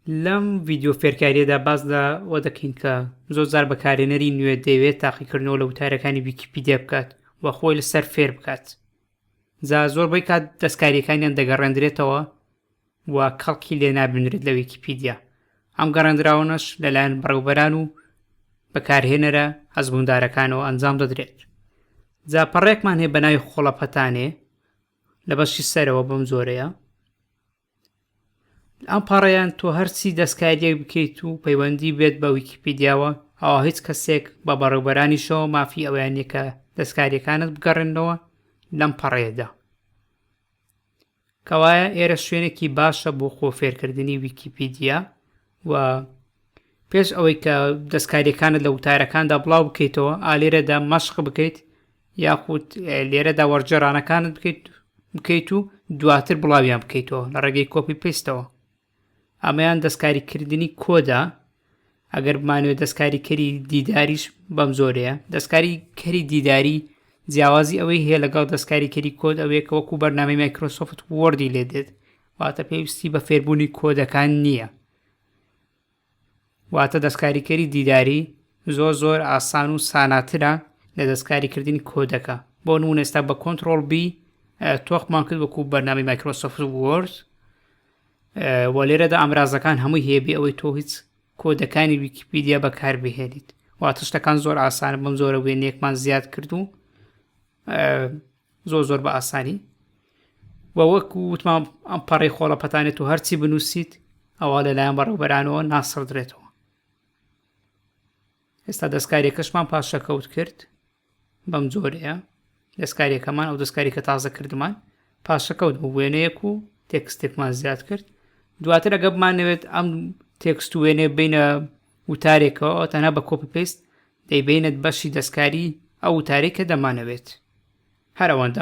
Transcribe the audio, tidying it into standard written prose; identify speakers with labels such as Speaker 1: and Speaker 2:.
Speaker 1: لەم ڤیدیۆ فێرکاریەدا باس لەوە دەکەین کە زۆرجار بەکارهێنەری نوێ دەیەوێت تاقیکردنەوە لە وتارەکانی ویکیپیدیا بکات و خۆی لەسەر فێر بکات. زۆربەی کات دەستکاریەکانیان دەگەڕێندرێتەوە و کەڵکی لێ نابنرێت لە ویکیپیدیا. ئەم گەڕێندراوەش لەلایەن بەڕێوەبەران و بەکارهێنەرە ئەزموونەرەکانەوە ئەنجام دەدرێت. پەڕێکمان هەیە بە ناوی خۆڵەپەتانێ لە بەشی سەرەوە بەم زۆرەیە. ئەم پەڕەیان تۆ هەرچی دەستکاریەک بکەیت و پەیوەندی بێت بە ویکیپیدیاوە ئەوە هیچ کەسێک بە بەڕێوەبەرانیشەوە مافی ئەوەیانە کە دەستکاریەکانت بگەڕێنەوە لەم پەڕەیەدا. کەوایە ئێرە شوێنێکی باشە بۆ خۆفێرکردنی ویکیپیدیا و پێش ئەوەی کە دەستکاریەکانت لە وتارەکاندا بڵاو بکەیتەوە ئالێرەدا مەشق بکەیت یاخود لێرەدا وەرجێڕانەکانت بکەیت و دواتر بڵاویان بکەیتەوە لە ڕێگەی کۆپی پێستەوە. ئەمەیان دەستکاریکردنی کۆدا. ئەگەر بمانوێت دەستکاریکەری دیداریش بەم زۆرەیە. دەستکاریکەری دیداری جیاوازی ئەوەی هەیە لەگەڵ دەستکاریکەری کۆد ئەوەیە کە وەکو بەرنامەی مایکرۆسۆفت وۆردی لێ دێت واتە پێویستی بە فێربوونی کۆدەکان نییە. واتە دەستکاریکەری دیداری زۆر ئاسان و ساناترە لە دەستکاریکردنی کۆدەکە. بۆ نمونە ئێستا بە کۆنتڕۆڵ بی تۆقمان کرد وەکو بەرنامەی مایکرۆسۆفت وۆرد و لێرەدا ئامرازەکان هەمووی هەیە بێ ئەوەی تۆ هیچ کۆدەکانی ویکیپیدیا بەکاربهێنیت. واتە شتەکان زۆر ئاسانە بەم زۆرە وێنەیەکمان زیاد کرد و زۆر بە ئاسانی و وەکو وتمان ئەم پەڕەی خۆڵەپەتانێت و هەرچی بنووسیت ئەوە لەلایەن بەڕێوەبەرانەوە ناسڕدرێتەوە. ئێستا دەستکاریەکەشمان پاشەکەوت کرد بەم زۆرەیە. دەستکاریەکەمان ئەو دەستکاری کە تازە کردمان پاشەکەوت بۆ وێنەیەک و تێکستێکمان زیاد کرد. دواتر ئەگە بمانەوێت ئەم تێکست و وێنێ بینە وتارێکەوە تەنها بە کۆپی پێست دەیبینێت بەشی دەستکاری ئەو وتارێک کە دەمانەوێت. هەر ئەوەندە.